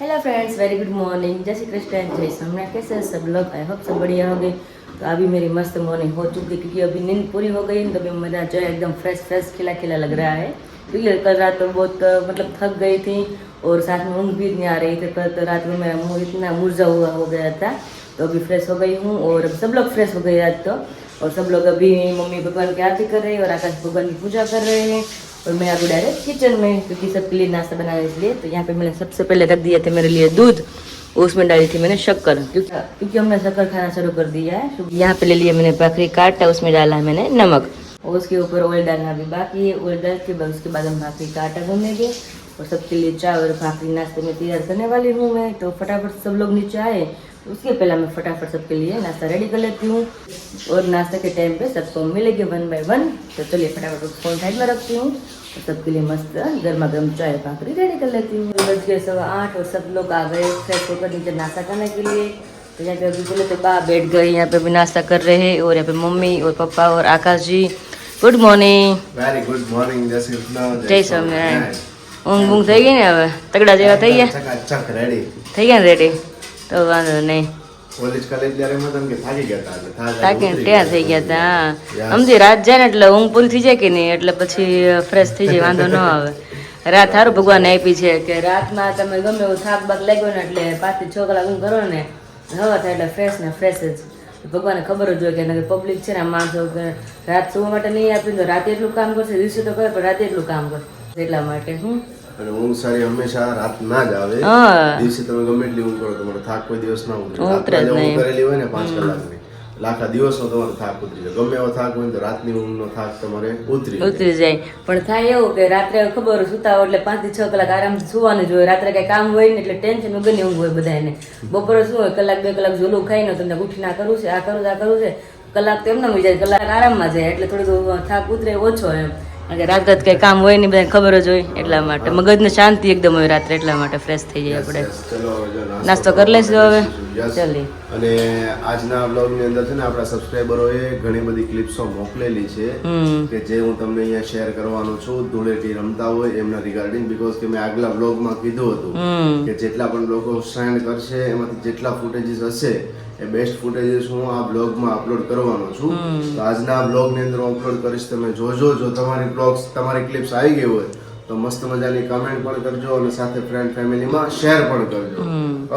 Hello friends, very good morning. जय श्री कृष्ण, जय सोमनाथ। कैसे हैं सब लोग? आई होप सब बढ़िया होंगे। तो अभी मेरी मस्त मॉर्निंग हो चुकी है क्योंकि अभी नींद पूरी हो गई, तो अभी मेरा जो है एकदम फ्रेश खिला खिला लग रहा है क्योंकि कल रात तो बहुत मतलब थक गई थी और साथ में ऊँग भी नहीं आ रही थी। कल तो रात में मेरा मुँह इतना मुरझा हुआ हो गया था, तो अभी फ्रेश हो गई हूँ और सब लोग फ्रेश हो गए आज तो। और सब लोग अभी मम्मी भगवान की आरती कर रहे हैं और आकाश भगवान की पूजा कर रहे हैं और मैं अभी डायरेक्ट किचन में क्योंकि सबके लिए नाश्ता बनाया इसलिए। तो यहाँ पे मैंने सबसे पहले रख दिए थे मेरे लिए दूध, उसमें डाली थी मैंने शक्कर क्योंकि हमने शक्कर खाना शुरू कर दिया है। यहाँ पे ले लिया मैंने भाखरी काटा, उसमें डाला है मैंने नमक और उसके ऊपर ऑयल डालना भी बाकी है। ऑयल डाल के बाद उसके बाद हम भाखरी का आटा गूंदेंगे और सबके लिए चाय और भाखरी नाश्ते में तैयार करने वाली हूँ मैं। तो फटाफट सब लोग नीचे आए, उसके पहले मैं फटाफट सबके लिए नाश्ता रेडी कर लेती हूँ और नाश्ते के टाइम पे सबको मिलेगी 1 बाय 1। तो चलिए फटाफट फोन साइड में रखती हूँ और सबके लिए मस्त गर्मा गर्म चाय भाखरी रेडी कर लेती हूँ। बज गए 8:15 और सब लोग आ गए फ्रेश होकर नीचे नाश्ता करने के लिए। तो यहाँ पे अभी बोले तो बा बैठ गए, यहाँ पे भी नाश्ता कर रहे हैं और यहाँ पे मम्मी और पापा और Aakash ji. Good morning. Very good morning. जय सोमनाथ। ઊંઘ ઊંઘ થઈ ગઈ ને હવે? તગડા જેવા થઈ ગયા? ચક રેડી થઈ ગયા ને રેડી? તો વાંધો નહીં. કોલેજ ત્યારે મતલબ કે થાકી ગયા હતા, થાકીને તૈયાર થઈ ગયા હતા. સમજી રાત જાય ને એટલે ઊંઘ પૂરી થઈ જાય કે નહીં, એટલે પછી ફ્રેશ થઈ જાય, વાંધો ન આવે. રાત સારું ભગવાન આપી છે કે રાતમાં તમે ગમે એવો થાક બાક લાગ્યો ને એટલે 5 થી 6 કલાક ઊંઘ કરો ને હવા થાય એટલે ફ્રેશ ને ફ્રેશ જ. ભગવાને ખબર જ હોય કે પબ્લિક છે ને માણસો રાત સુવા માટે નહીં આપી તો રાતે એટલું કામ કરશે, દિવસે તો કરે પણ રાતે એટલું કામ કરશે. એટલા માટે અને ઊંઘ સારી હંમેશા રાત ના જ આવે. દિવસે તમે ગમે એટલી ઊંઘ કરો તમારો થાક કોઈ દિવસ ના ઉતરે. ઊંઘ કરેલી હોય ને 5 કલાકની લાખા દિવસનો તમારો થાક ઉતરી જાય. ગમે એવો થાક હોય તો રાતની ઊંઘનો થાક તમારે ઉતરી જાય. પણ થાય એવું કે રાત્રે ખબર સુતા હોય એટલે 5 થી 6 કલાક આરામથી સુવાનું જ હોય. રાત્રે કઈ કામ હોય ને એટલે ટેન્શન વગરની ઊંઘ હોય બધાને. બપોરે શું હોય, કલાક 2 કલાક ઝોલું ખાઈને તમને ઉઠીને આ કરવું છે, આ કરવું છે, કલાક તો એમને મળી જાય, કલાક આરામમાં જાય એટલે થોડું થાક ઉતરે ઓછો એમ. રાત રાત કઈ કામ હોય નહીં, બધાને ખબર જ હોય એટલા માટે મગજને શાંતિ એકદમ હોય રાત્રે, એટલા માટે ફ્રેશ થઈ જાય. આપણે નાસ્તો કરી લઈશું હવે. ચાલી અને આજના બ્લોગની અંદર છે ને આપણા સબસ્ક્રાઇબરોએ ઘણી બધી ક્લિપ્સો મોકલેલી છે કે જે હું તમને અહીંયા શેર કરવાનો છું. ધૂળેટી રમતા હોય એમના રિગાર્ડિંગ, બીકોઝ કે મેં આગલા બ્લોગમાં કીધું હતું કે જેટલા પણ લોકો સેન્ડ કરશે એમાંથી જેટલા ફૂટેજીસ હશે એ બેસ્ટ ફૂટેજીસ હું આ બ્લોગમાં અપલોડ કરવાનો છું. તો આજના બ્લોગની અંદર હું અપલોડ કરીશ. તમે જોજો. જો તમારી બ્લોગ્સ તમારી ક્લિપ્સ આવી ગઈ હોય તો મસ્ત મજાની કમેન્ટ પણ કરજો અને સાથે ફ્રેન્ડ ફેમિલીમાં શેર પણ કરજો.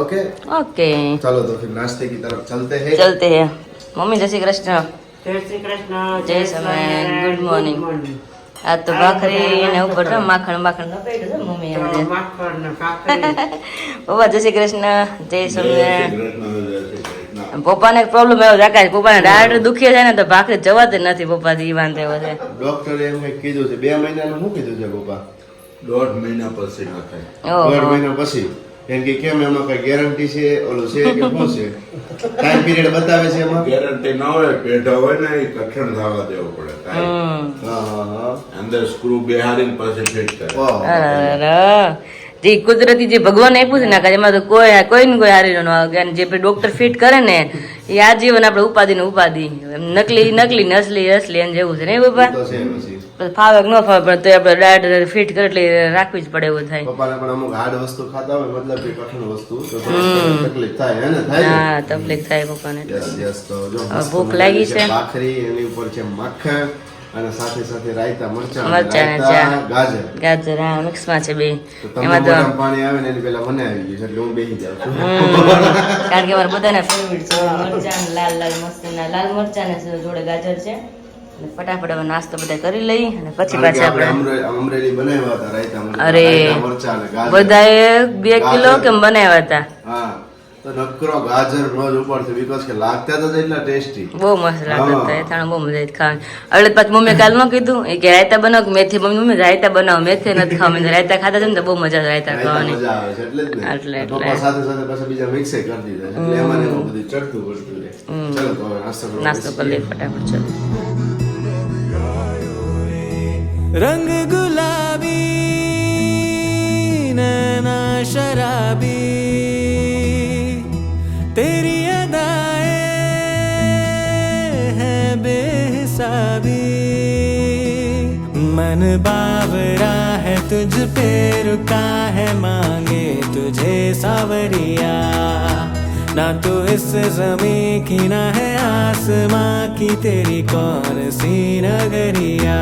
ઓકે ઓકે, चलो तो फिर नाश्ते की तरफ चलते हैं. मम्मी जय श्री कृष्ण. जय श्री कृष्ण, जय सोमनाथ. Good morning. आज तो भाखरी ने ऊपर तो माखण લપેટ છે મમ્મી આજે. માખણ ને ભાખરી. પપ્પા જય શ્રી કૃષ્ણ, જય સોમનાથ. પપ્પાને એક પ્રોબ્લેમ આવ્યો છે આકાશ, પપ્પાને દાઢ દુખે છે ને તો ભાખરી જવાતી નથી. પપ્પા થી વાંધો એવો છે. ડોક્ટરે એમ કીધું છે 2 મહિનાનું શું કીધું છે પપ્પા? 1.5 મહિના પછી ના થાય. 1.5 મહિના પછી એમ કે કેમ એમાં કઈ ગેરંટી છે ઓલો છે કે શું છે? ટાઈમ પીરિયડ બતાવે છે એમાં? ગેરંટી ના હોય, પેઢા હોય ને એ કઠણ થવા દેવો પડે. હા અંદર સ્ક્રૂ બેહારીને પછી ફિટ કરે. અરે જે કુદરતી જે ભગવાન આપ્યું છે ને એમાં તો કોઈ ને કોઈ હારી ન આવે. જે ડોક્ટર ફિટ કરે ને એ આજીવન આપણે ઉપાધિ ને ઉપાધિ, નકલી નકલી ને અસલી અસલી એમ જેવું છે ને પપ્પા. ફાવે ન ફાવે પણ તો આપણે ડાયટ ફિટ કરે એટલે રાખવી જ પડે એવું થાય. પપ્પાને પણ અમુક હાર્ડ વસ્તુ ખાતા હોય, મતલબ કે કઠણ વસ્તુ, તો તકલીફ થાય હે ને? થાય. હા, તકલીફ થાય પપ્પાને. યસ. તો જો ભૂખ લાગી છે. ભાખરી, એની ઉપર છે માખણ અને સાથે સાથે રાયતા, મરચાં, ગાજર હા મિક્સ માં છે બે. એમાં તો પાણી આવે ને એની પેલા મને આવી ગયું એટલે હું બેસી જાઉં છું. કારણ કે મારા બધાના ફેવરિટ છે મરચાં, લાલ લાલ મસ્ત ના લાલ મરચાં ને જોડે ગાજર છે. ફટાફટ હવે નાસ્તો બધા કરી લઈ અને પછી પાછા આપણે અમરેલી બનાવ્યા હતા રાયતા, અરે મરચાં અને ગાજર બધાએ 2 કિલો કેમ બનાવ્યા હતા. હા, તો નકરો ગાજર રોજ ઉપરથી બીકોઝ કે લાગતા તો એટલા ટેસ્ટી. બહુ મસ્ત લાગતો હતો એ થાણા, બહુ મજા આવી ખાવાની. એટલે પાછું મમ્મી કાલ ન કીધું એ કે રાયતા બનાવ કે મેથી, મમ્મી રાયતા બનાવો, મેથી નથી ખાવા. રાયતા ખાતા હતા ને તો બહુ મજા આવે રાયતા ખાવાની. મજા આવે છે એટલે જ ને. એટલે પપ્પા સાથે સાથે પાછા બીજા મિક્સ કરી દીધા એટલે એમાં ને એમાં બધું ચડતું પડતું રહે. ચલો તો હવે નાસ્તો કરી લઈએ ફટાફટ. ચલો रंग गुलाबी नैना शराबी तेरी अदाएं हैं बेहिसाबी मन बावरा है तुझ पे रुका है मांगे तुझे सावरिया ना तो इस ज़मीं की ना है आसमां की तेरी कौन सी नगरिया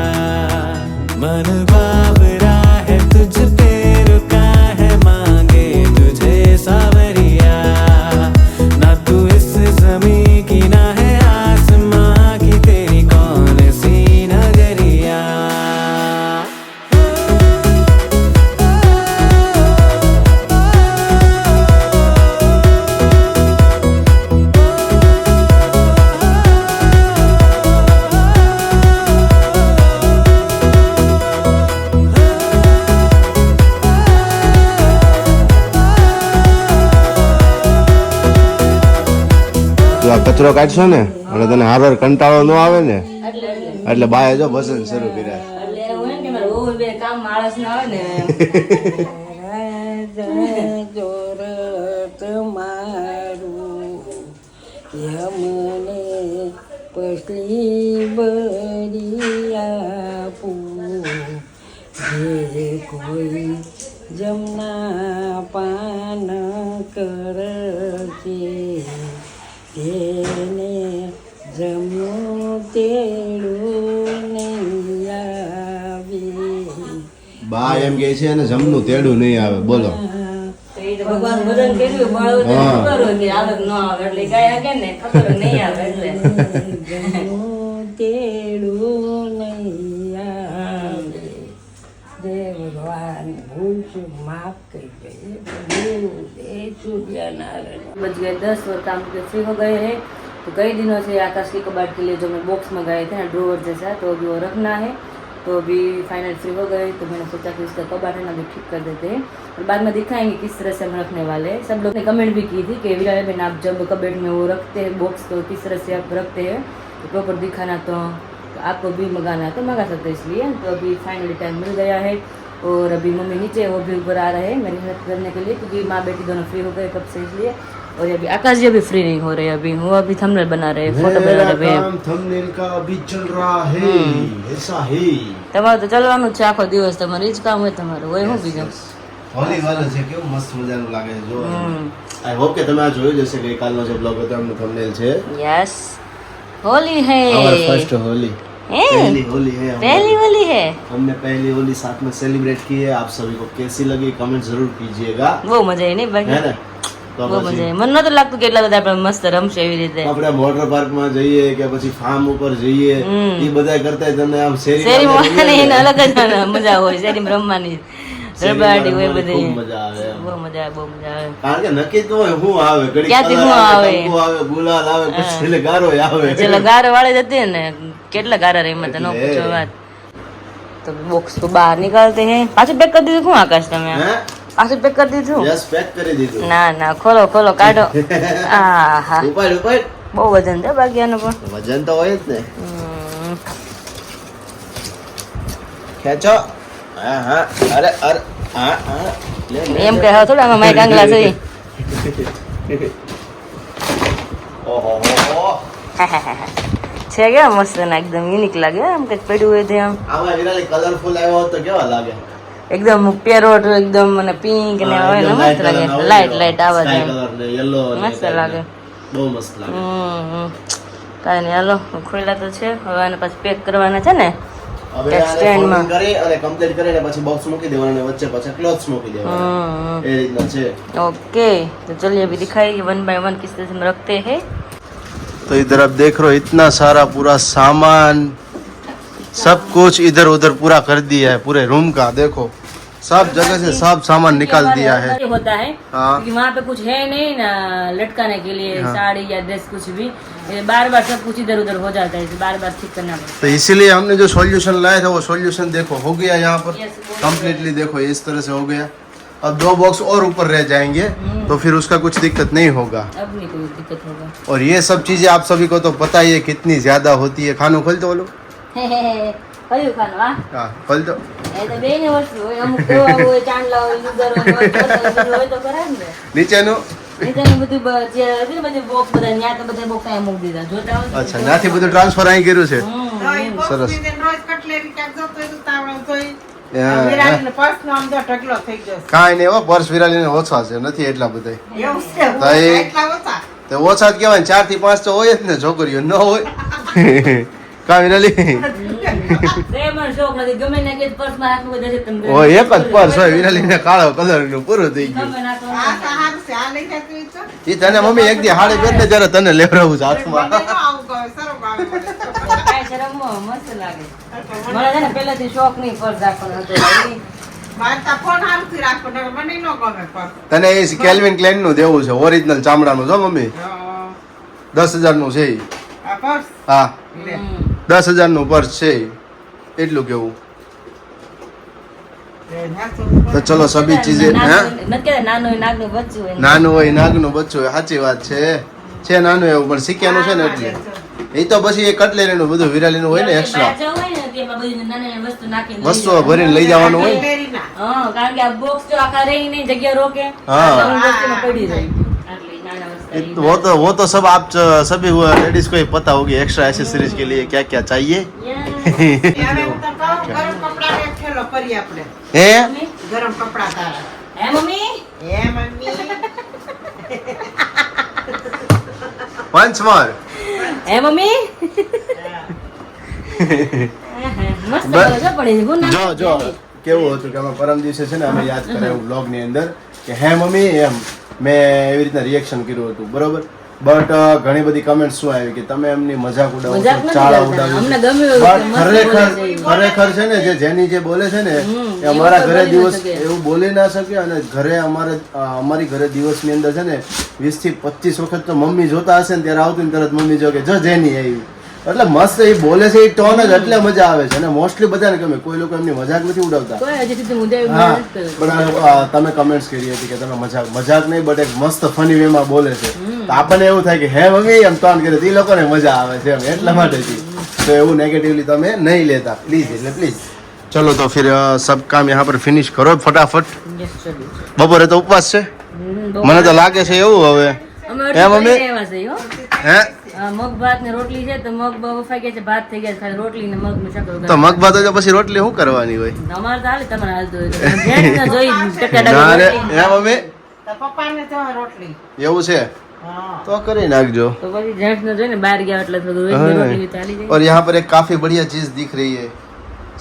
मन बावरा है तुझ पे रुका है मांगे तुझे सावरिया ना तू इस ज़मीं की ना है आसमां की तेरी कौन सी नगरिया આ કચરો કાઢશો ને અને તને હારો કંટાળો ન આવે ને એટલે બાએ જો ભજન શરૂ કર્યા. એટલે એવું હોય ને કે મારે બહુ બે કામ માણસ ના આવે ને. જોરત મારું યમને પસલી બરી આપું જે કોઈ જમના પાન કરશે તેને જમું તેડું નહીં આવે. બા એમ કે છે અને જમનું તેડું નહીં આવે. બોલો તો એ તો ભગવાન ભજન કર્યું બળવું તો ખબર હોય કે આવે કે ન આવે એટલે ગયા કે ને ખબર નહીં આવે એટલે જમું તેડું નહીં આવે. જય ભગવાન ભૂલ છું માફ કરી દે सूर्यनारायण. बज गए 10 और काम के फ्री हो गए हैं. तो कई दिनों से आकाश के कबाड़ के लिए जो मैं बॉक्स मंगाए थे ना ड्रॉवर जैसा, तो अभी वो रखना है. तो अभी फाइनल फ्री हो गए तो मैंने सोचा कि इसका कबाड़ है ना अभी ठीक कर देते हैं और बाद में दिखाएंगे किस तरह से हम रखने वाले हैं. सब लोग ने कमेंट भी की थी कि विराट बहन आप जब कबर्ड में वो रखते हैं बॉक्स तो किस तरह से आप रखते हैं तो प्रॉपर दिखाना. तो आपको भी मंगाना है तो मंगा सकते हैं. इसलिए तो अभी फाइनली टाइम मिल गया है और अभी मम्मी नीचे वो भी ऊपर आ रहे हैं मेरी हेल्प करने के लिए क्योंकि माँ बेटी दोनों फ्री हो गए कब से इसलिए. और अभी आकाश जी अभी फ्री नहीं हो रहे. अभी वो अभी थंबनेल बना रहे हैं फोटो बना रहे हैं. थंबनेल का अभी चल रहा है ऐसा है. તમારે તો ચાલવાનું છે આખો દિવસ. તમારે એ જ કામ હોય તમારું હોય હું બીજું. હોલી વાળો છે કેવું મસ્ત મજાનું લાગે છે જો. આઈ હોપ કે તમે આ જોયું જશે કે કાલનો જે બ્લોગ હતો એમનો થંબનેલ છે. यस होली है. हमारा फर्स्ट होली पहली होली है. पहली होली है. हमने पहली होली साथ में सेलिब्रेट की है. आप सभी को कैसी लगी कमेंट जरूर कीजिएगा. બહુ મજા આવી નહીં બાકી है ना. તો બહુ મજા આવી. મને નતું લાગતું કે એટલા બધા આપણે મસ્ત રમશે એવી રીતે. આપણે વોટર પાર્ક માં જઈએ કે પછી ફાર્મ ઉપર જઈએ એ બધા કરતા તમને આમ શેરી મોવાની એને અલગ જ મજા હોય. શેરીમાં રમવાની રબાડી હોય બધી મજા આવે. બહુ મજા આવે બહુ મજા આવે. કારણ કે નક્કી તો હોય શું આવે ઘડી ક્યાંથી કલર શું આવે? ટંકો આવે ગુલાલ આવે પછી છેલ્લે ગારો આવે. ચલો ગારો વાળી જતી ને કેટલા ગારા રહી મત ન પૂછો વાત. તો બોક્સ તો બહાર निकालते हैं. પાછું પેક કરી દીધું શું આકાશ તમે? હે પાછું પેક કરી દીધું? યસ પેક કરી દીધું. ના ના ખોલો ખોલો કાઢો. આહા ઉપાડ ઉપાડ. બહુ વજન છે બાકી પણ વજન તો હોય જ ને. ખેંચો. હા હા અરે અરે હા હા લે લે એમ કહે થોડા આમાં માઈક આંગલા છે. ઓહો છે કે મસ્ત ને એકદમ યુનિક લાગે આમ કંઈક પડ્યું હોય તે આમ આમાં વિરાલી કલરફુલ આવ્યો હોત તો કેવા લાગે. એકદમ પેરોટ એકદમ મને પિંક ને આવે ને મસ્ત લાગે. લાઈટ લાઈટ આવે છે કલર ને યલો મસ્ત લાગે. બહુ મસ્ત લાગે. કાંઈ નહીં હાલો ખોલ્યા તો છે હવે આને પાછું પેક કરવાના છે ને હવે આને Stand માં. folding કરી અને કમ્પ્લીટ કરીને પછી બોક્સ મૂકી દેવાનું અને વચ્ચે પાછા ક્લોથ્સ મૂકી દેવાના એ રીતના છે. ओके तो चलिए अभी दिखाइए 1 बाय 1 किस तरह से हम रखते हैं. तो इधर आप देख रहे हो इतना सारा पूरा सामान सब कुछ इधर उधर पूरा कर दिया है पूरे रूम का. देखो सब जगह से सब सामान निकाल दिया है। हमारे होता है हाँ। क्योंकि वहाँ पे कुछ है नहीं ना लटकाने के लिए साड़ी या ड्रेस कुछ भी, बार बार सब कुछ इधर उधर हो जाता है, बार बार ठीक करना पड़ता तो इसीलिए हमने जो सॉल्यूशन लाया था वो सॉल्यूशन देखो हो गया यहाँ पर Yes, वो कम्प्लीटली। देखो इस तरह से हो गया। अब 2 बॉक्स और ऊपर रह जाएंगे तो फिर उसका कुछ दिक्कत नहीं होगा। है। अब नहीं कोई दिक्कत होगा। और ये सब चीजें आप सभी को तो पता ही है कितनी ज्यादा होती है। खानो खोल तो बोलो। કયું ખાનું આ हाँ खोल तो। એ તો બેય ની વસ્તુ હોય, અમુક દવા હોય, ચાંદલા હોય, લુગર હોય તો કરાય ને. નીચેનું નીચેની બધી જે હતી ને બધી બોક્સ બધા ન્યા તો બધા બોક્સ અહીંયા મૂકી દીધા. જોતા હોય અચ્છા ત્યાંથી બધું ટ્રાન્સફર અહીં કર્યું છે। સરસ। કાંઈ નહીં હો, પર્સ વિરાલીને ઓછા છે નથી એટલા બધા। તો ઓછા જ કહેવાય ને, 4 થી 5 તો હોય જ ને છોકરીઓ, ન હોય કા વિરાલી? પ્રેમનો શોખ નથી, ગમે ને કે પર્સમાં હાથમાં બધા છે તમે ઓ એક જ પર્સ હોય વિરાલીને, કાળો કલરનું પૂરું થઈ ગયું। ગમે નાખો. ઈ તને મમ્મી એક દી હાડી પહેરને જ્યારે તને લેવડાવું છે હાથમાં। કાંઈ શરમમાં મસ્ત લાગે. મને છે ને પહેલેથી શોખ નહીં પર્સ રાખવાનો હતો. તને એ કેલ્વિન ક્લેન નું દેવું છે, ઓરિજિનલ ચામડાનું જો મમ્મી, 10,000 નું છે ઈ। હા 10,000 નું પર્સ છે ઈ, એટલું કેવું। તો ચલો સભી ચીજે હે નથી કહેતા નાનું હોય નાગનું બચ્ચું હોય. નાનું હોય નાગનું બચ્ચું હોય, સાચી વાત છે નાનું એવું પણ શીખ્યાનું છે ને એટલે એ તો પછી એ કટલેરીનું બધું વિરાલીનું હોય ને એક્સ્ટ્રા બાચા હોય ને તેમાં બધી નાની નાની વસ્તુ નાખીને વસ્તુઓ ભરીને લઈ જવાનું હોય। હા, કારણ કે આ બોક્સ જો આખા રહી નહીં જગ્યા રોકે, हाँ। એટલે હું વસ્તુમાં પડી રહી. આટલી નાના વસ્તુ. वो तो सब आप सभी लेडीज को ही पता होगी एक्स्ट्रा एसेसरीज के लिए क्या क्या चाहिए। है ગરમ કપડા તારા હે મમ્મી? पंच मार હે મમ્મી? મસ્ત બસ. મજા પડી છે. ગુણ જો જો કેવું હતું કે અમે પરમ દિવસે છે ને અમે યાદ કરાયું બ્લોગ ની અંદર કે હે મમ્મી એમ મેં એવી રીતના રિએક્શન કર્યું હતું બરોબર। બટ ઘણી બધી કમેન્ટ શું આવી કે તમે એમની મજાક ઉડાવો મજાક છો, નથી ચાળા કરતા. ઉડાવો અમને છો। ગમ્યું એવું But કે મસ્ત ખરેખર બોલે છે એ. ખરેખર છે ને જેની જે બોલે છે ને એ એવું અમારા તો ઘરે બોલી ન દિવસ શકે. એવું બોલી ના શકે અને ઘરે અમારી ઘરે દિવસની અંદર છે ને 20 થી 25 વખત તો મમ્મી જોતા હશે ને ત્યારે આવતું ને તરત મમ્મી જો કે જો જેની આવી એટલે મસ્ત એ બોલે છે એ ટોન જ એટલે મજા આવે છે અને મોસ્ટલી બધાને ગમે, કોઈ લોકો એમની મજાક નથી ઉડાવતા। કોઈ હજી સુધી મુદ્દે હા નથી કર્યું. પણ તમે કમેન્ટ્સ કરી હતી કે તમે મજાક નહીં બટ એક મસ્ત ફની વે માં બોલે છે તો આપણને એવું થાય કે હે મમ્મી એમ ટોન કરે તો એ લોકોને મજા આવે છે એમ એટલા માટેથી। તો એવું નેગેટિવલી તમે નહીં લેતા પ્લીઝ, એટલે પ્લીઝ। ચલો તો फिर सब काम यहाँ पर फिनिश करो फटाफट। Yes, ચલો. બપોરે તો ઉપવાસ છે બહુ મને તો લાગે છે એવું હવે અમે હે મમ્મી? એટલું એવા છે હો. હે મગ ભાત ને રોટલી છે તો મગ બફાઈ ગયા છે, ભાત થઈ ગયા છે, ખાલી રોટલી ને મગ નું શાક વગર. તો મગ ભાત હોય તો પછી રોટલી શું કરવાની હોય? અમારે તો હાલે, તમારે હાલતું હોય તો. જેને જોઈ ટકા ના રે ટકા હે મમ્મી પપ્પાને તો રોટલી એવું છે તો કરી નાખજો। તો પછી જેન્ટ્સ ને જોઈને બહાર ગયા એટલે થોડું રોજ हाँ। રોટલી ચાલી જાય। और यहाँ पर एक काफी बढ़िया चीज दिख रही है,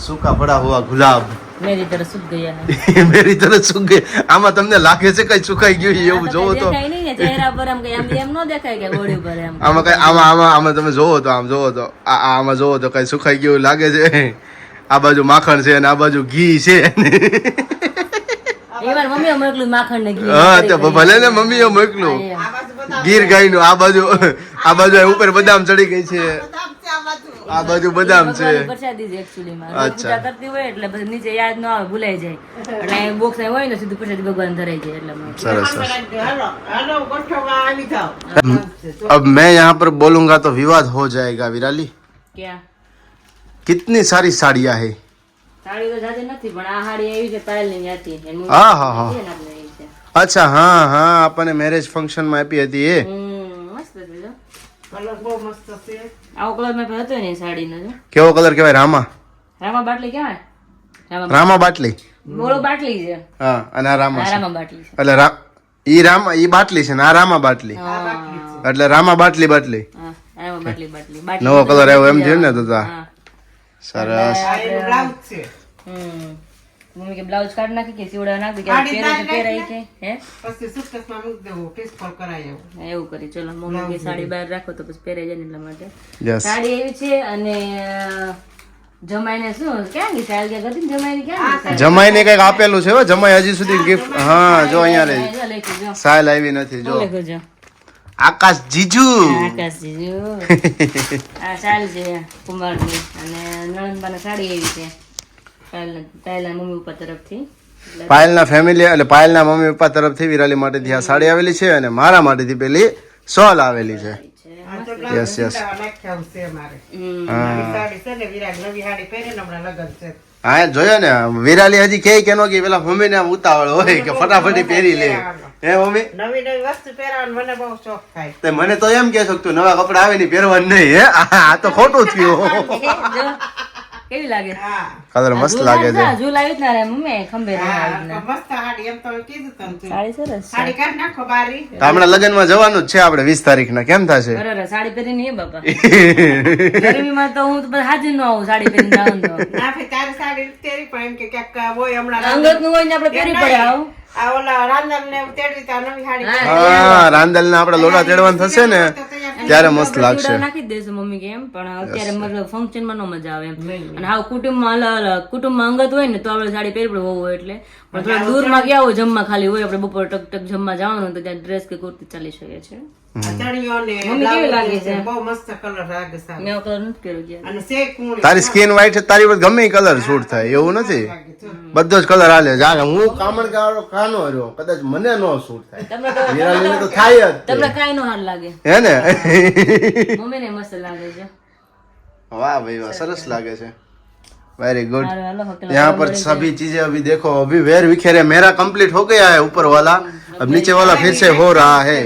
सूखा पड़ा हुआ गुलाब। મેરી તરફ સુખ ગયા હે. मेरी तरह सूख गए। આમાં તમને લાગે છે કઈ સુકાઈ ગયું એવું આ તો જોવો કઈ તો દેખાય નહીં ને ચહેરા પર આમ કઈ એમ નો દેખાય કે ગોળી પર એમ. આમાં કઈ આમાં તમે જોવો તો આમ જોવો તો આમાં જોવો તો કઈ સુકાઈ ગયું લાગે છે। આ બાજુ માખણ છે અને આ બાજુ ઘી છે। એકવાર મમ્મીએ મોકલું માખણ ને ઘી. હા તો ભલે ને મમ્મીએ મોકલું ગીર ગાયનું। આ બાજુ ઉપર બદામ ચડી ગઈ છે, આ બાજુ બદામ છે। ભગવાનની પ્રસાદી છે actually માં. રોજ અચ્છા। પૂજા કરતી હોય એટલે પછી નીચે યાદ ન આવે, ભૂલાઈ જાય એટલે બોક્સ હોય ને સીધું પ્રસાદી ભગવાન ધરાઈ જાય એટલે માટે. સરસ સરસ। હાલો હાલો ગોઠવવા આવી જાઓ अब मैं यहाँ पर बोलूंगा तो विवाद हो जाएगा विराली। ક્યાં कितनी सारी साड़ियाँ है। સાડી તો જાતી નથી પણ આ સાડી એવી છે પાયલ ની ત્યાંથી એનું હા, હા, હા। છે ને આપણે એવી છે. અચ્છા હા હા આપણને મેરેજ ફંક્શન માં આપી હતી એ। મસ્ત છે જો. કલર બહુ મસ્ત છે આવો કલર મેં હતો ને સાડીનો જો. કેવો કલર કહેવાય? રામા રામા બાટલી કહેવાય. રામા બાટલી। બોલો બાટલી છે. હા અને આ રામા છે રામા બાટલી છે. એટલે ઈ બાટલી છે ને આ રામા બાટલી એટલે રામા બાટલી બાટલી હા, રામા બાટલી બાટલી નવો કલર આવ્યો એમ થયું ને તો તા। હા. સરસ। આ એનું બ્લાઉઝ છે મમ્મી કે બ્લાઉઝ કાઢ નાખી કે સીવડા નાખી કે કાઢી પહેરે તો નાખી. પહેરાય કે હે પછી સુટકેસમાં મૂકી દેવું ટેસ્ટ કરાય એવું એવું કરી ચલો મમ્મી કે સાડી બહાર રાખો તો પછી પહેરાઈ જાય ને એટલા માટે યસ સાડી એવી છે અને જમાઈને શું ક્યાં ગઈ સાહેબ ક્યાં હતી ને જમાઈને ક્યાં ગઈ જમાઈને કઈક આપેલું છે હો, જમાઈ હજી સુધી ગિફ્ટ. હા જો અહીંયા રહી જો લેખું જો સાયલ આવી નથી જો. લેખું જો આકાશ જીજુ. આકાશજી જો આ સાલ છે કુમારની અને નણંદબાને સાડી એવી છે પહેલા મમ્મી પપ્પા તરફથી પાયલના ફેમિલી એટલે પાયલના મમ્મી પપ્પા તરફથી વિરાલી માટેથી આ સાડી આવેલી છે અને મારા માટેથી પેલી શોલ આવેલી છે. Yes yes. નાખ્યા છે અમારે નવી સાડી છે ને વિરાગ નવી સાડી પહેરીને હમણાં લગન છે. હા જોયો ને વિરાલી હજી કે નો કે પેલા મમ્મી ને આમ ઉતાવળ હોય કે ફટાફટી પહેરી લે. હે મમ્મી નવી નવી વસ્તુ પહેરવાનો મને બહુ શોખ થાય. તે મને તો એમ કે તું નવા કપડા આવે ને પહેરવાનું નહીં. હે આ તો ખોટું થયું. જો કેવી લાગે હા કલર મસ્ત લાગે છે. હજુ લાવી જ ના રે મમ્મી ખંભે મસ્ત સાડી એમ તો કીધું તમે સાડી સરસ સાડી કાઢી નાખો બારી. તો હમણાં લગ્નમાં જવાનું જ છે આપણે 20 તારીખના. કેમ થશે? બરાબર સાડી પહેરીને એ બાપા ગરમીમાં તો હું તો બસ હાજર ન આવું સાડી પહેરીને જાઉં તો ના ભાઈ તારી સાડી પહેરી પણ એમ કે ક્યાંક હોય હમણાં અંગત નું હોય ને આપણે પહેરી પડે આવું આ ઓલા રાંધણ ને તેડવી તો આ નવી સાડી હા રાંદલ ને આપણે લોડા તેડવાનું થશે ને ત્યારે મસ્ત લાગશે. ચૂડા નાખી જ દેશું મમ્મી કે એમ પણ અત્યારે મતલબ ફંક્શન માં નો મજા આવે એમ અને હાવ કુટુંબમાં કુટુંબમાં અંગત હોય ને તો આપણે સાડી પહેરી પડે હોવું એટલે પણ થોડા દૂરમાં ગયા હોય જમવા ખાલી હોય આપણે બપોર ટક ટક જમવા જવાનું તો ત્યાં ડ્રેસ કે કુર્તી ચાલી શકે છે. ચણિયો ને મમ્મી કેવી લાગે છે? બહુ મસ્ત કલર લાગે સાડી. મેં કલર નથી કર્યો ગયા અને શેક કુણી તારી સ્કિન વ્હાઈટ છે તારી પર ગમે કલર શૂટ થાય એવું નથી. બધો જ કલર હાલે છે. હું કામણ ગાળો કાનો રહ્યો કદાચ મને નો શૂટ થાય. તમને તો વિરાલીને તો થાય જ તે. તમને કાંઈ નો હાર લાગે હે ને મમ્મી ને મસ્ત લાગે છે. वाह भाई वाह सरस लागे છે. Very good. Hello, hello, hotel यहाँ पर सभी चीजें अभी देखो अभी वेर विखेरे मेरा कंप्लीट हो गया है ऊपर वाला अब नीचे वाला फिर से हो रहा है.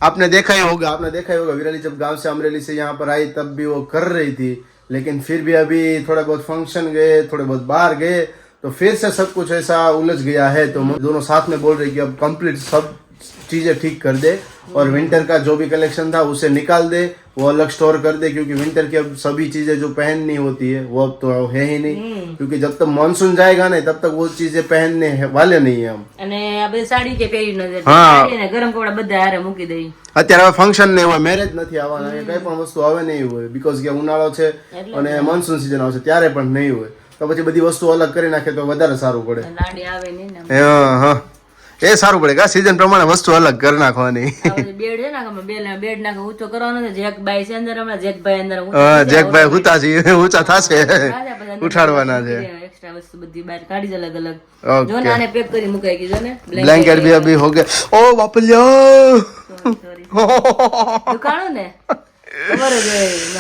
आपने देखा ही होगा विराली जब गांव से अमरेली से यहाँ पर आई तब भी वो कर रही थी लेकिन फिर भी अभी थोड़ा बहुत फंक्शन गए थोड़े बहुत बाहर गए तो फिर से सब कुछ ऐसा उलझ गया है तो दोनों साथ में बोल रही कि अब कंप्लीट सब चीजें ठीक कर दे और विंटर का जो भी कलेक्शन था उसे निकाल दे वो अलग स्टोर कर दे क्योंकि विंटर की अब सभी चीजें जो पहननी होती है वो अब तो है ही नहीं क्योंकि जब तक मानसून जाएगा नहीं तब तक वो चीजें पहनने वाले नहीं है हम. અને આ બધી સાડી કે પહેરી ન જાય હા. સાડી ને ગરમ કપડા બધા હારે મૂકી દઈ અત્યારે હવે ફંક્શન ને હોય મેરેજ નથી આવવાના કે કઈ પણ વસ્તુ હવે નહીં હોય બીકોઝ કે ઉનાળો છે અને મોન્સૂન સીઝન આવશે ત્યારે પણ નહીં હોય તો પછી બધી વસ્તુ અલગ કરી નાખે તો વધારે સારું પડે. લાડી આવે નહીં ને હા એ સારું પડે કા સીઝન પ્રમાણે વસ્તુ અલગ કરી નાખવાની. આ બધી બેડ છે ને કે બેડ નાખો ઊંચો કરવાનો છે જેકભાઈ છે અંદર હમણાં જેકભાઈ અંદર હા જેકભાઈ હુતા છે ઊંચા થશે ઉઠાડવાના છે. એક્સ્ટ્રા વસ્તુ બધી બહાર કાઢી જ અલગ અલગ Okay. જો ને આને પેક કરી મુકાઈ ગઈ જો ને બ્લેન્કેટ भी अभी हो गया ओ बापलिया દુકાણો ને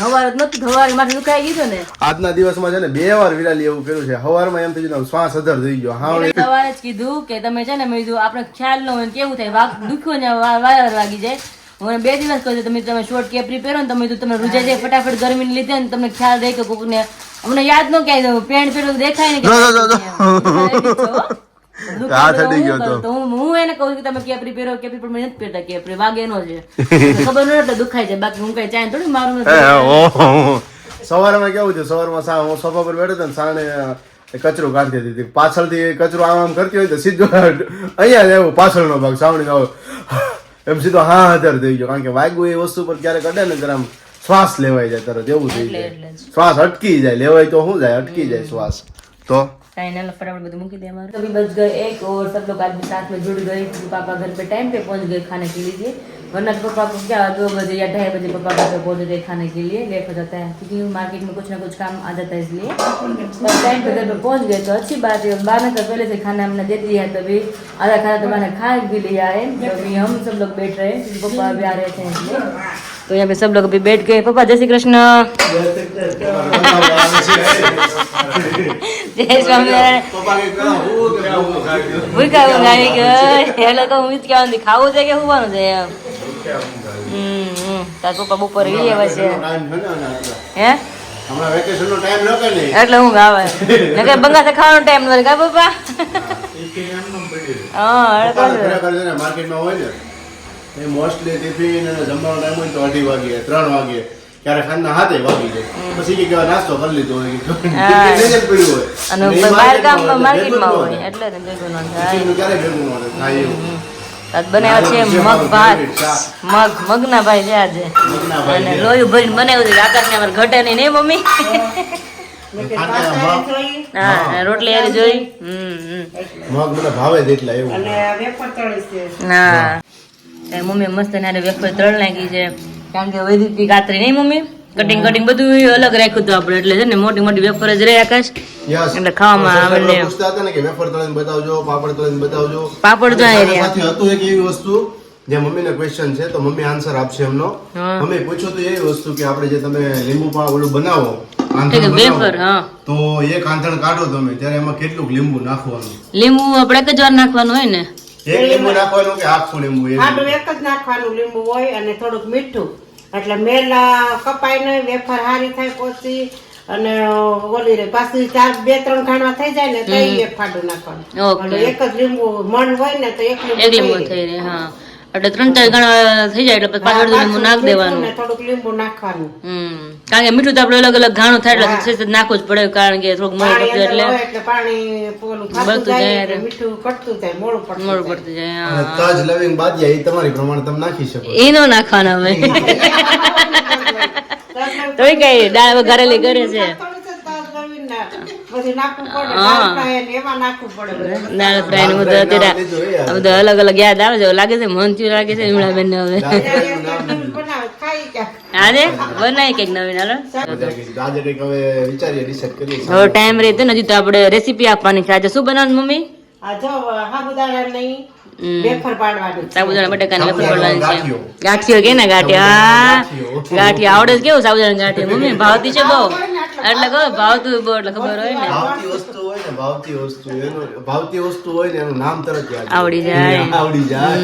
હવારે નતું હવારે માથે દુખાઈ ગયું ને આજના દિવસમાં છે ને 2 વાર વિરાલી એવું કર્યું છે સવારમાં એમ થઈ ગયું શ્વાસ અધર થઈ ગયો હા મેં સવારે જ કીધું કે તમે છે ને મેં કીધું આપણે ખ્યાલ ન હોય કેવું થાય દુખ્યો ને વાયર લાગી જાય મને 2 દિવસ કહ્યું તમે શોર્ટ કેપરી પહેરો ને તમે તમે રૂજાઈ જાય ફટાફટ ગરમીને લીધે ને તમને ખ્યાલ રહે કે કોકને અમને યાદ ન ક્યાંય પેન્ટ પહેરો તો દેખાય ને કે હા થતી ગયો તો તો હું એને કહું કે તમે કેપરી પહેરો કેપરી પણ મેં નથી પહેરતા કેપરી વાગે નો છે ખબર ન એટલે દુખાય છે બાકી હું કઈ ચાય થોડી મારું નથી. સવારમાં કેવું છે સવારમાં હું સોફા પર બેઠો હતો ને સાણે કચરો કાઢતી હતી પાછળથી કચરો આમ કરતી હોય તો સીધો અહીંયા જ આવ્યો પાછળનો ભાગ સાવણી એમ સીધો હા હાજર થઈ ગયો કારણ કે વાગ્યું એ વસ્તુ પર ક્યારેક અડે ને ત્યારે આમ શ્વાસ લેવાઈ જાય તરત એવું થઈ જાય શ્વાસ અટકી જાય લેવાય તો શું જાય અટકી જાય શ્વાસ તો टाइम फटाफट બધું મૂકી દે हमारे अभी बज गए 1 और सब लोग आदमी साथ में जुड़ गए क्योंकि पापा घर पे टाइम पे पहुंच गए खाने के लिए वरना तो पापा को क्या 2 बजे या 2:30 बजे पापा घर पे पहुंच जाते खाने के लिए लेट हो जाता है क्योंकि मार्केट में कुछ ना कुछ काम आ जाता है इसलिए बस टाइम पे घर पे पहुंच गए तो अच्छी बात है 12 का पहले से खाना हमने दे दिया है तभी आधा खाना तो मैंने खा भी लिया है तो अभी हम सब लोग बैठ रहे हैं क्योंकि पापा अभी आ रहे थे इसलिए तो यहाँ पे सब लोग अभी बैठ गए पापा जय श्री कृष्ण जय स्वामीनारायण ભૂકા ઊંઘાઈ ગઈ એટલે તો હું જ કહેવાનું ખાવું છે કે હોવાનું છે એમ તાર પપ્પા બપોરે વી આવે છે હે હમણાં વેકેશન નો ટાઈમ ન કે નહીં એટલે ઊંઘ આવે નકર બંગાસે ખાવાનો ટાઈમ નથી કા પપ્પા હા ખરેખર છે ને માર્કેટમાં હોય ને એ મોસ્ટલી ટિફિન અને જમવાનો ટાઈમ હોય તો 2:30 વાગે 3 વાગે ક્યારે ખાના 7 વાગી જાય પછી કે નાસ્તો કરી લીધો હોય અને બહાર ગામમાં માર્કેટમાં હોય એટલે ને ભેગું ન થાય ક્યારે ભેગું ન થાય એવું આજ બનાવ્યા છે મગ ભાત મગના ભાઈ છે આજે અને લોહી ભરીને બનાવ્યું છે આકાશને અમારે ઘટે નહીં ને મમ્મી મેં કીધું ખાટે પાસ્તા મગ. જોઈ હા રોટલી હારી જોઈ મગ મને ભાવે જ એટલા એવું અને વેફર તળી છે. હા તારી મમ્મી મસ્ત નારે વેફર તળ નાખી છે કારણ કે વૈદિક કાતરી નહીં મમ્મી કટિંગ બધું અલગ રાખ્યું હતું આપણે એટલે છે ને મોટી મોટી વેફર જ રહે આકાશ યસ એટલે ખાવામાં આપણે આપણને પૂછતા હતા ને કે વેફર તળીને બતાવજો પાપડ તળીને બતાવજો પાપડ તો અને અહીં સાથે હતું એક એવી વસ્તુ જે મમ્મીને ક્વેશ્ચન છે તો મમ્મી આન્સર આપશે એમનો હા. મમ્મી પૂછો તો એવી વસ્તુ કે આપણે જે તમે લીંબુ પાણી ઓલું બનાવો ઠીક છે, વેફર, હા. તો એક આંધણ કાઢો તમે ત્યારે એમાં કેટલું લીંબુ નાખવાનું લીંબુ આપણે એક જ વાર નાખવાનું હોય ને એક લીંબુ નાખવાનું કે આખું લીંબુ એક ખાટું એક જ નાખવાનું લીંબુ હોય અને થોડુંક મીઠું એટલે મેલ કપાય નહીં, વેફર હારી થાય પોચી અને ઓલી રે પાછી 2-3 ઘાણવા થઈ જાય ને તો એક ખાટું નાખવાનું. ઓકે. અને એક જ લીંબુ મણ હોય ને તો એક એક લીંબુ લીંબુ થઈ રહે હા એટલે 3-4 ગણા થઈ જાય એટલે પછી પાછળ લીંબુ નાખ દેવાનું થોડુંક લીંબુ નાખવાનું. કારણ કે મીઠું તો આપણે અલગ અલગ ઘાણું થાય એટલે સહેજ નાખવું જ પડે કારણ કે થોડુંક મોડું પાણી પડતું અંદર એટલે હોય એટલે પાણી ઓલું થતું બળતું જાય જાય એટલે મીઠું ઘટતું જાય, મોડું મોડું પડતું પડતું જાય અને હા તજ લવિંગ બાદિયા એ તમારી પ્રમાણે તમે નાખી શકો એ નો નાખવાના હવે જાય. તોય કઈ દાળ વઘારેલી કરે છે બધું નાખવું પડે, દાળ ફ્રાય ને એમાં નાખવું પડે. દાળ ફ્રાય ને બધું અત્યારે આ બધું અલગ અલગ યાદ આવે છે એવું લાગે છે મન થયું લાગે છે વિમળાબેન ને હવે બનાવે ખાઈ ક્યાં આજે બનાવી કઈક નવીન હાલો આજે કઈક હવે વિચારીએ ડિસાઈડ કરીએ હવે ટાઈમ રહેતો ને હજી તો આપણે રેસીપી આપવાની છે આજે શું બનાવવાનું મમ્મી આ જો સાબુદાણા નહીં વેફર પાડવાની છે. સાબુદાણા બટાકાની વેફર પડવાની છે ગાંઠિયો. ગાંઠિયો કે ને ગાંઠિયા ગાંઠિયા આવડે છે કેવું સાબુદાણા ગાંઠિયા મમ્મી ભાવતી છે બહુ એટલે કહો ભાવતું બહુ એટલે ખબર હોય ને ભાવતી વસ્તુ હોય ને ભાવતી વસ્તુ હોય ને એનું નામ તરત યાદ આવડી જાય. આવડી જાય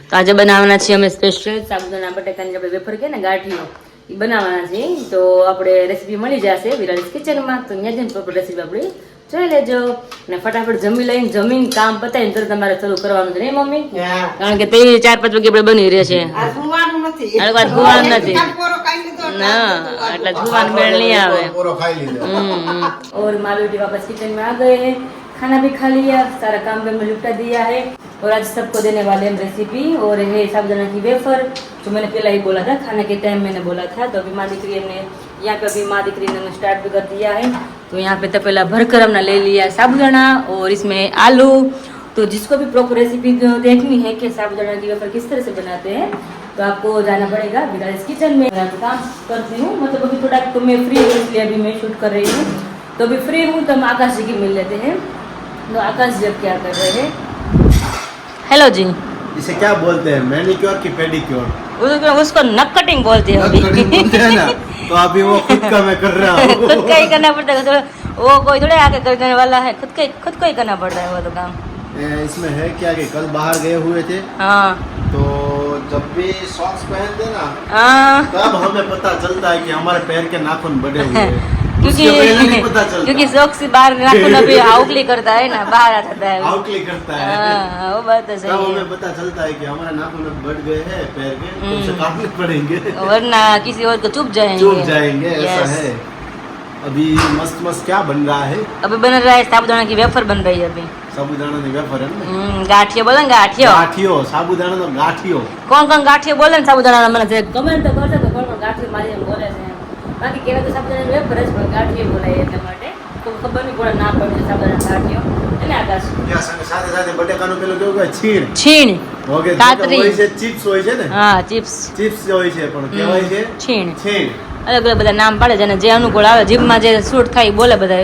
તો આજે બનાવવાના છીએ અમે સ્પેશિયલ સાબુદાણા બટાકાની આપણે વેફર કે ને ગાંઠિયો એ બનાવવાના છે તો આપણે રેસીપી મળી જશે વિરાલીસ કિચનમાં તો ત્યાં જઈને પ્રોપર રેસીપી આપણે જોઈ લેજો અને ફટાફટ જમી લઈને જમીન કામ પતાવીને તરત તમારે ચાલુ કરવાનું છે નહીં મમ્મી હા. કારણ કે તે 4-5 વાગે આપણે બની રહે છે આ સુવાનું નથી. આ વાત સુવાનું નથી. કાલ પોરો ખાઈ લીધો એટલે ના એટલે જુવાન મેળ નહીં આવે પોરો ખાઈ લીધો और माँ बेटी वापस किचन में आ गए हैं खाना भी खा लिया सारा काम भी हमने निपटा दिया है और आज सबको देने वाले हम रेसिपी और है साबुदाना की वेफर जो मैंने पहला ही बोला था खाने के टाइम मैंने बोला था तो अभी माँ दीकरी हमने यहाँ पे अभी माँ दीकरी ने स्टार्ट भी कर दिया है तो यहाँ पे तो पहला भरकर हमने ले लिया है साबुदाना और इसमें आलू तो जिसको भी प्रॉपर रेसिपी देखनी है कि साबुदाना की वेफर किस तरह से बनाते हैं तो आपको जाना पड़ेगा विरालीस किचन में मैं काम करती हूँ मतलब अभी थोड़ा तो मैं फ्री हूँ इसलिए अभी मैं शूट कर रही हूँ तो अभी फ्री हूँ तो हम आकाश जी की मिल लेते हैं तो आकाश जी अब क्या कर रहे हैं हेलो जी इसे क्या बोलते हैं मैनिक्योर की पेडिक्योर उसको नक कटिंग बोलते हैं अभी बोलते हैं ना तो अभी वो खुद का मैं कर रहा हूँ खुद का ही करना पड़ता है थोड़ा वो कोई थोड़े आके करने वाला है खुद को ही करना पड़ता है वो तो काम इसमें है क्या कि कल बाहर गए हुए थे हाँ तो जब भी सॉक्स पहनते ना हाँ तब हमें पता चलता है कि हमारे पैर के नाखून बड़े हुए हैं क्योंकि उसके पहले नहीं पता चलता क्योंकि शौक से बाहर नाखून अभी आउटली करता है ना बाहर आता है आउटली करता है हाँ वो बात तो तब सही है हमें पता चलता है कि हमारे नाखून अब बढ़ गए हैं पैर के तो उसे काटने पड़ेंगे वरना किसी और को चुप जाएंगे चूक जाएंगे ऐसा Yes. है अभी मस्त मस्त क्या बन रहा है अभी बन रहा है साबुदाना की वेफर बन रही है अभी साबुदाना ने वेफर है ना गाठियो बोले ने गाठियो गाठियो साबुदाना નો ગાંઠિયો કોણ ગાંઠિયો બોલે ને સાબુદાણા મને જે કમેન્ટ તો કરજો કે કોણ ગાંઠિયો મારી એમ બોલે છે બાકી કહેવાય તો સાબુદાણા વેફર જ પણ ગાંઠિયો બોલાય એટલા માટે તો ખબર નહીં કોણ નામ પડ્યું છે સાબુદાણા ગાંઠિયો એટલે આકાશ ત્યાં સાથે સાથે બટેકાનું પેલું કેવું કહેવાય છીણ છીણ ઓકે કાતરી. હોય છે ચિપ્સ હોય છે ને હા ચિપ્સ ચિપ્સ હોય છે પણ કહેવાય છે છીણ છીણ અલગ અલગ બધા નામ પાડે છે અને જે અનુકૂળ આવે જીભમાં જે સૂટ થાય એ બોલે બધા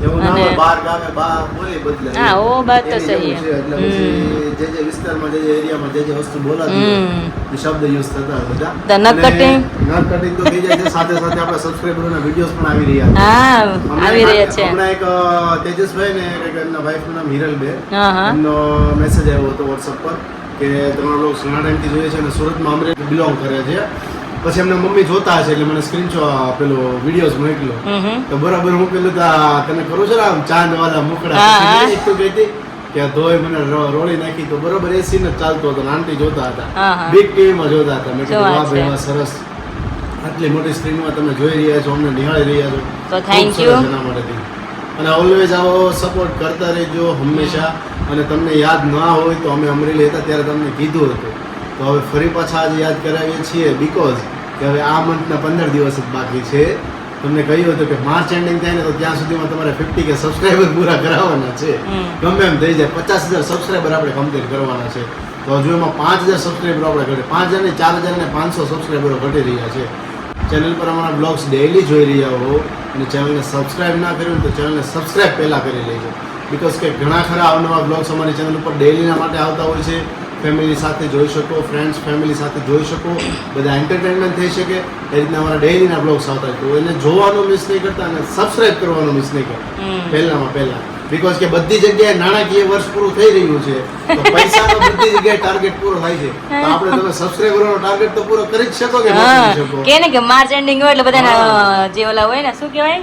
એવું નામ અને- હોય, બાર ગામે બા બોલી બદલાય હા, ઓ વાત તો એની સહી જેવું હે. છે. એટલે પછી જે વિસ્તારમાં જે એરિયામાં જે વસ્તુ બોલાતી હોય, એ શબ્દ યુઝ થતા હોય બધા તો નખ અને cutting? નખ cutting તો થઈ જાય છે સાથે સાથે આપણા સબસ્ક્રાઇબરોના વિડીયોઝ પણ આવી રહ્યા છે હા હમણાં આવી રહ્યા છે હમણાં એક તેજસભાઈ ને એક એમના વાઈફનું નામ હિરલબેન હા હા એમનો મેસેજ આવ્યો હતો વોટ્સઅપ પર કે તમારા લોકો ઘણા ટાઈમથી જોઈએ છે અને સુરતમાં અમરેલી બિલોંગ કરે છે પછી એમના મમ્મી જોતા હશે એટલે મને સ્ક્રીનશોટ પેલો વિડીયોઝ મોકલ્યો તો બરાબર હું પેલું તો આ તને કરું છે ને આમ ચાંદ વાળા મુકડા હા, પછી હા. એક તો કહેતી કે આ ધોઈ મને રોળી નાખી તો બરાબર એ સીન જ ચાલતો હતો અને આંટી જોતા હા, હતા હા. બિગ ટીવીમાં જોતા હતા મેં કીધું શું વાહ વાત ભાઈ છે. વાહ સરસ આટલી મોટી સ્ક્રીનમાં તમે જોઈ રહ્યા છો અમને નિહાળી રહ્યા છો તો ખૂબ thank સરસ you. એના માટેથી. અને ઓલવેઝ આવો સપોર્ટ કરતા રહેજો હંમેશા અને તમને યાદ ના હોય તો અમે અમરેલી હતા ત્યારે તમને કીધું હતું તો હવે ફરી પાછા આજે યાદ કરાવીએ છીએ બીકોઝ કે હવે આ મંથના 15 દિવસ જ બાકી છે તમને કહ્યું હતું કે માર્ચ એન્ડિંગ થાય ને તો ત્યાં સુધીમાં તમારે 50 કે સબસ્ક્રાઈબર પૂરા કરાવવાના છે. ગમે એમ થઈ જાય 50,000 સબસ્ક્રાઈબર આપણે કમ્પ્લીટ કરવાના છે. તો હજુ એમાં 5,000 સબસ્ક્રાઈબર આપણે ઘટે 5,000 ને 4,500 સબસ્ક્રાઈબરો ઘટી રહ્યા છે. ચેનલ પર અમારા બ્લોગ્સ ડેઈલી જોઈ રહ્યા હો અને ચેનલને સબસ્ક્રાઈબ ના કર્યું તો ચેનલને સબસ્ક્રાઈબ પહેલાં કરી લેજો. બીકોઝ કે ઘણા ખરા અવનવા બ્લોગ્સ અમારી ચેનલ ઉપર ડેઈલીના માટે આવતા હોય છે. ફેમિલી સાથે જોઈ શકો, ફ્રેન્ડ્સ ફેમિલી સાથે જોઈ શકો, બધા એન્ટરટેનમેન્ટ થઈ શકે એ રીતના અમારા ડેઈલીના બ્લોગ્સ આવતા હોય તો એને જોવાનું મિસ નહીં કરતા અને સબસ્ક્રાઈબ કરવાનું મિસ નહીં કરતા પહેલામાં પહેલા. બીકોઝ કે બધી જગ્યાએ નાણાકીય વર્ષ પૂરું થઈ રહ્યું છે તો પૈસાનો બધી જગ્યાએ ટાર્ગેટ પૂરો થાય છે તો આપણે તમે સબસ્ક્રાઈબરોનો ટાર્ગેટ તો પૂરો કરી જ શકો કે ન કરી શકો? કે ને કે માર્ચ એન્ડિંગ હોય એટલે બધાના જે ઓલા હોય ને શું કહેવાય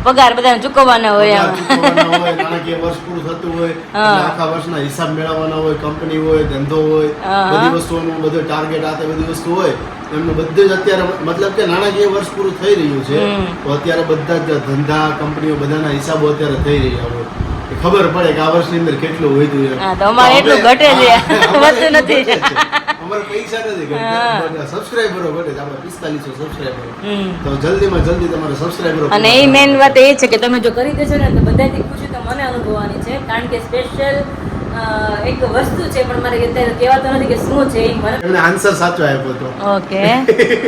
પગાર બધાને ચૂકવવાના હોય એમ. ચૂકવવાના હોય, નાણાકીય વર્ષ પૂરું થતું હોય એટલે આખા વર્ષના હિસાબ મેળવવાના હોય, કંપની હોય, ધંધો હોય, બધી વસ્તુઓનું બધું ટાર્ગેટ આ તે બધી વસ્તુ હોય એમનું બધું જ અત્યારે મતલબ કે નાણાકીય વર્ષ પૂરું થઈ રહ્યું છે તો અત્યારે બધા જ ધંધા કંપનીઓ બધાના હિસાબો અત્યારે થઈ રહ્યા હોય ખબર પડે કે આ વર્ષની અંદર કેટલું વધ્યું હા, તો અમારે એટલું ઘટે છે વધતું નથી. અમારે પૈસા નથી ઘટતા, સબસ્ક્રાઇબરો ઘટે છે. આપણે 4500 સબસ્ક્રાઇબરો તો જલ્દીમાં જલ્દી તમારે સબસ્ક્રાઇબરો અને એ મેઇન વાત એ છે કે તમે જો કરી દેશો ને તો બધાથી ખુશી તો મને અનુભવવાની છે કારણ કે સ્પેશિયલ એક વસ્તુ છે પણ મારે અત્યારે કહેવાતો નથી કે શું છે એ મને. એમને આન્સર સાચો આપ્યો હતો. ઓકે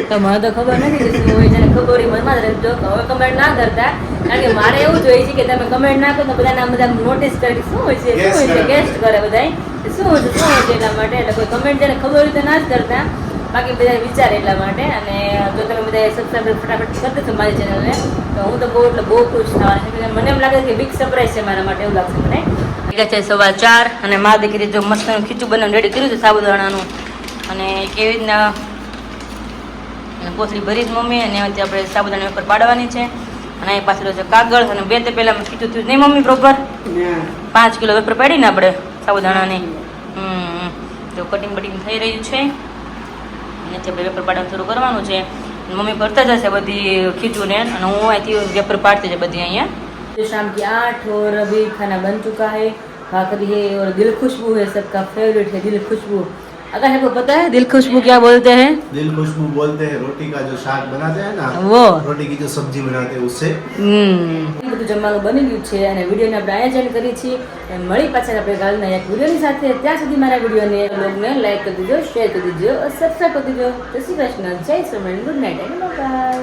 તો મને તો ખબર નથી કે શું હોય છે ખબર હોય મનમાં જ રહેજો. હવે કમેન્ટ ના કરતા કારણ કે મારે એવું જોઈએ છે કે તમે કમેન્ટ ના કરો તો બધાને બધા નોટિસ કરી શું હોય છે શું હોય છે ગેસ્ટ કરે બધા શું હોય છે એટલા માટે એટલે કોઈ કમેન્ટ જેને ખબર હોય તો ના જ કરતા બાકી બધા વિચારે એટલા માટે. અને જો તમે બધા સબસ્ક્રાઈબર ફટાફટ કરી દેશો મારી ચેનલને તો હું તો બહુ ખુશ થવાની છું. મને એમ લાગે છે કે બિગ સરપ્રાઈઝ છે મારા માટે એવું લાગશે મને. ઠીક છે 4:15 અને મા દીકરી જો મસ્તનું ખીચું બનાવીને રેડી કર્યું છે સાબુદાણાનું અને કેવી રીતના પોસડી ભરી જ મમ્મી અને હવે આપણે સાબુદાણા ઉપર પાડવાની છે. અને અહીં પાછળ છે કાગળ અને 2 તે પહેલાં ખીચું થયું નહીં મમ્મી પ્રોપર 5 કિલો વેપર પાડીને આપણે સાબુદાણાની તો કટિંગ બટિંગ થઈ રહ્યું છે અને આપણે વેપર પાડવાનું શરૂ કરવાનું છે. મમ્મી ભરતા જશે બધી ખીચું ને અને હું અહીંથી વેપર પાડતી છે બધી અહીંયા. शाम की 8 और अभी खाना बन चुका है भाकरी है और दिल खुशबू है सबका फेवरेट है दिल खुशबू. अगर आपको पता है दिल खुशबू क्या बोलते हैं? दिल खुशबू बोलते हैं रोटी का जो शाक बनाते हैं ना वो रोटी की जो सब्जी बनाते हैं उससे. બધું જમવાનું બની ગયું છે અને વિડીયોને આપણે આયોજન કરી છીએ. મળી પાછળ આપણે કાલના એક વિડીયોની સાથે. ત્યાં સુધી મારા વિડીયોને બ્લોગને લાઈક કરી દીજો, શેર કરી દીજો, સબસ્ક્રાઈબ કરી દીજો. જય શ્રી કૃષ્ણ, જય સ્વામિનારાયણ, ગુડ નાઇટ અને બાય.